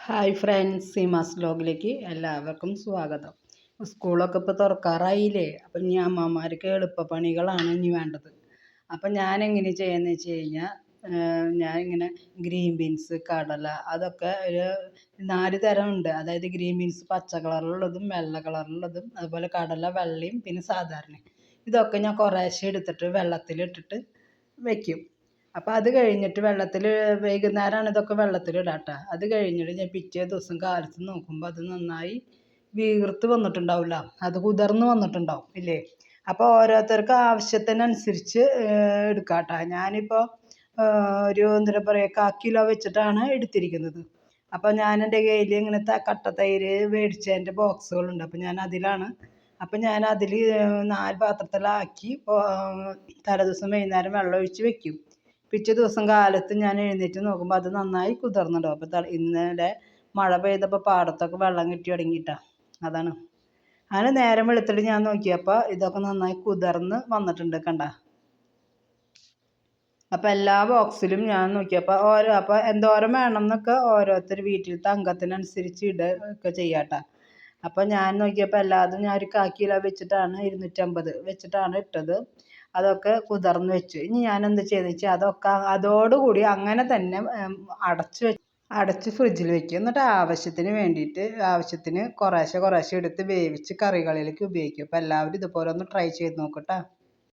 Hi friends, Seemas വ്ലോഗിലേക്ക് എല്ലാവർക്കും സ്വാഗതം. സ്കൂളൊക്കെ ഇപ്പോൾ തുറക്കാറായില്ലേ. അപ്പം ഇനി അമ്മമാർക്ക് എളുപ്പപ്പണികളാണ് ഇനി വേണ്ടത്. അപ്പം ഞാൻ എങ്ങനെ ചെയ്യുന്നത് വെച്ച് കഴിഞ്ഞാൽ, ഞാനിങ്ങനെ ഗ്രീൻ ബീൻസ്, കടല, അതൊക്കെ ഒരു 4 തരം ഉണ്ട്. അതായത് ഗ്രീൻ ബീൻസ് പച്ച കളറിലുള്ളതും വെള്ള കളറിലുള്ളതും, അതുപോലെ കടല വെള്ളയും പിന്നെ സാധാരണ. ഇതൊക്കെ ഞാൻ കുറേശ്ശെ എടുത്തിട്ട് വെള്ളത്തിലിട്ടിട്ട് വയ്ക്കും. അപ്പോൾ അത് കഴിഞ്ഞിട്ട് വൈകുന്നേരമാണ് ഇതൊക്കെ വെള്ളത്തിലിടുക കേട്ടോ. അത് കഴിഞ്ഞിട്ട് ഞാൻ പിറ്റേ ദിവസം കാലത്ത് നോക്കുമ്പോൾ അത് നന്നായി വീർത്ത് വന്നിട്ടുണ്ടാവില്ല, അത് കുതിർന്ന് വന്നിട്ടുണ്ടാവും ഇല്ലേ. അപ്പോൾ ഓരോരുത്തർക്ക് ആവശ്യത്തിനനുസരിച്ച് എടുക്കാം കേട്ടോ. ഞാനിപ്പോൾ ഒരു എന്താ പറയുക 1/4 കിലോ വെച്ചിട്ടാണ് എടുത്തിരിക്കുന്നത്. അപ്പോൾ ഞാൻ എൻ്റെ കയ്യിൽ ഇങ്ങനെ കട്ടത്തൈര് മേടിച്ചതിൻ്റെ ബോക്സുകളുണ്ട്. അപ്പോൾ ഞാൻ അതിലാണ്. അപ്പം ഞാൻ അതിൽ 4 പാത്രത്തിലാക്കി തലേദിവസം വൈകുന്നേരം വെള്ളം ഒഴിച്ച് വെക്കും. പിറ്റേ ദിവസം കാലത്ത് ഞാൻ എഴുന്നേറ്റ് നോക്കുമ്പോൾ അത് നന്നായി കുതിർന്നിട്ടുണ്ടാവും. അപ്പോൾ ഇന്നലെ മഴ പെയ്തപ്പോൾ പാടത്തൊക്കെ വെള്ളം കിട്ടി തുടങ്ങിയിട്ടാണ്. അതാണ്. അങ്ങനെ നേരം വെളുത്തിട്ട് ഞാൻ നോക്കിയപ്പോൾ ഇതൊക്കെ നന്നായി കുതിർന്ന് വന്നിട്ടുണ്ട്, കണ്ട. അപ്പോൾ എല്ലാ ബോക്സിലും ഞാൻ നോക്കിയപ്പോൾ അപ്പോൾ എന്തോരം വേണം എന്നൊക്കെ ഓരോരുത്തർ വീട്ടിലത്തെ അംഗത്തിനനുസരിച്ച് ഇടുക ചെയ്യാട്ടോ. അപ്പോൾ ഞാൻ നോക്കിയപ്പോൾ എല്ലാതും ഞാൻ ഒരു 1/4 കിലോ വെച്ചിട്ടാണ് 250 വെച്ചിട്ടാണ് ഇട്ടത്. അതൊക്കെ കുതിർന്ന് വെച്ചു. ഇനി ഞാൻ എന്ത് ചെയ്തെന്ന് വെച്ചാൽ അതൊക്കെ അതോടുകൂടി അങ്ങനെ തന്നെ അടച്ച് ഫ്രിഡ്ജിൽ വെക്കും. എന്നിട്ട് ആവശ്യത്തിന് കുറേശ്ശെ എടുത്ത് വേവിച്ച് കറികളിലേക്ക് ഉപയോഗിക്കും. അപ്പോൾ എല്ലാവരും ഇതുപോലെ ഒന്ന് ട്രൈ ചെയ്ത് നോക്കട്ടോ.